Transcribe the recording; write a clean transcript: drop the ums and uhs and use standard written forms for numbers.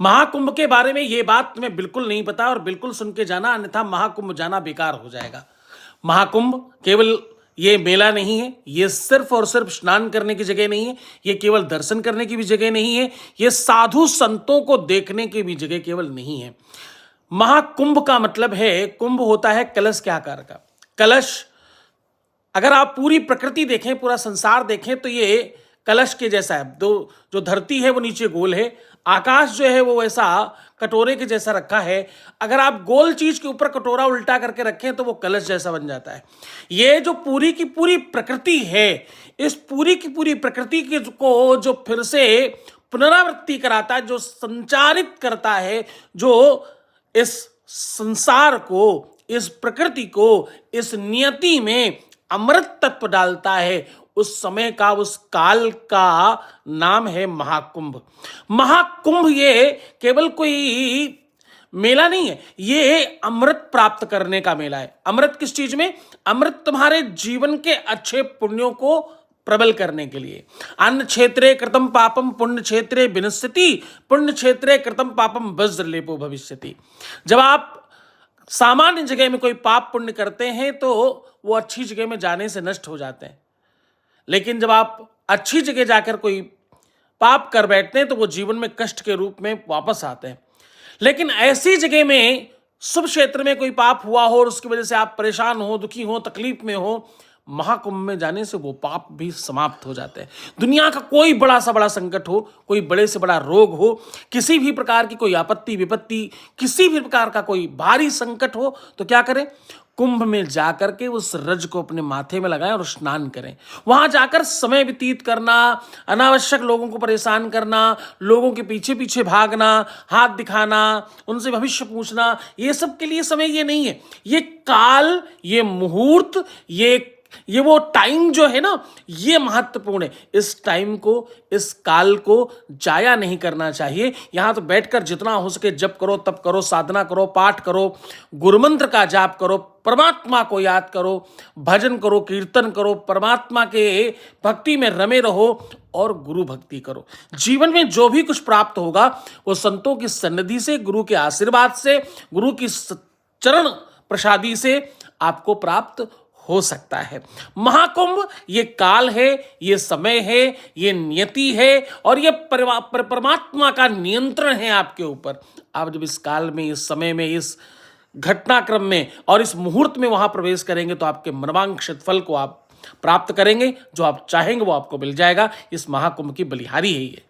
महाकुंभ के बारे में ये बात तुम्हें बिल्कुल नहीं पता और बिल्कुल सुन के जाना, अन्यथा महाकुंभ जाना बेकार हो जाएगा। महाकुंभ केवल ये मेला नहीं है, ये सिर्फ और सिर्फ स्नान करने की जगह नहीं है, ये केवल दर्शन करने की भी जगह नहीं है, ये साधु संतों को देखने की भी जगह केवल नहीं है। महाकुंभ का मतलब है, कुंभ होता है कलश के आकार का। कलश, अगर आप पूरी प्रकृति देखें, पूरा संसार देखें तो ये कलश के जैसा है। जो धरती है वो नीचे गोल है, आकाश जो है वो वैसा कटोरे के जैसा रखा है। अगर आप गोल चीज के ऊपर कटोरा उल्टा करके रखें तो वो कलश जैसा बन जाता है। ये जो पूरी की पूरी प्रकृति है, इस पूरी की पूरी प्रकृति को जो फिर से पुनरावृत्ति कराता है, जो संचारित करता है, जो इस संसार को, इस प्रकृति को, इस नियति में अमृत तत्व डालता है, उस समय का, उस काल का नाम है महाकुंभ। महाकुंभ ये केवल कोई मेला नहीं है, ये अमृत प्राप्त करने का मेला है। अमृत किस चीज में? अमृत तुम्हारे जीवन के अच्छे पुण्यों को प्रबल करने के लिए। अन्न क्षेत्रे कृतम पापम पुण्य क्षेत्रे विनश्यति, पुण्य क्षेत्रे कृतम पापम वज्रलेपो भविष्यति। जब आप सामान्य जगह में कोई पाप पुण्य करते हैं तो वो अच्छी जगह में जाने से नष्ट हो जाते हैं, लेकिन जब आप अच्छी जगह जाकर कोई पाप कर बैठते हैं तो वो जीवन में कष्ट के रूप में वापस आते हैं। लेकिन ऐसी जगह में, शुभ क्षेत्र में कोई पाप हुआ हो और उसकी वजह से आप परेशान हो, दुखी हो, तकलीफ में हो, महाकुंभ में जाने से वो पाप भी समाप्त हो जाते हैं। दुनिया का कोई बड़ा सा बड़ा संकट हो, कोई बड़े से बड़ा रोग हो, किसी भी प्रकार की कोई आपत्ति विपत्ति, किसी भी प्रकार का कोई भारी संकट हो, तो क्या करें? कुंभ में जाकर के उस रज को अपने माथे में लगाएं और स्नान करें। वहां जाकर समय व्यतीत करना, अनावश्यक लोगों को परेशान करना, लोगों के पीछे पीछे भागना, हाथ दिखाना, उनसे भविष्य पूछना, ये सब के लिए समय ये नहीं है। ये काल, ये मुहूर्त, ये वो टाइम जो है ना, ये महत्वपूर्ण है। इस टाइम को, इस काल को जाया नहीं करना चाहिए। यहां तो बैठकर जितना हो सके जप करो, तप करो, साधना करो, पाठ करो, गुरुमंत्र का जाप करो, परमात्मा को याद करो, भजन करो, कीर्तन करो, परमात्मा के भक्ति में रमे रहो और गुरु भक्ति करो। जीवन में जो भी कुछ प्राप्त होगा वो संतों की सन्निधि से, गुरु के आशीर्वाद से, गुरु की चरण प्रसादी से आपको प्राप्त हो सकता है। महाकुंभ ये काल है, ये समय है, ये नियति है और ये परमात्मा का नियंत्रण है आपके ऊपर। आप जब इस काल में, इस समय में, इस घटनाक्रम में और इस मुहूर्त में वहां प्रवेश करेंगे तो आपके मनवांछित फल को आप प्राप्त करेंगे। जो आप चाहेंगे वो आपको मिल जाएगा। इस महाकुंभ की बलिहारी है ये।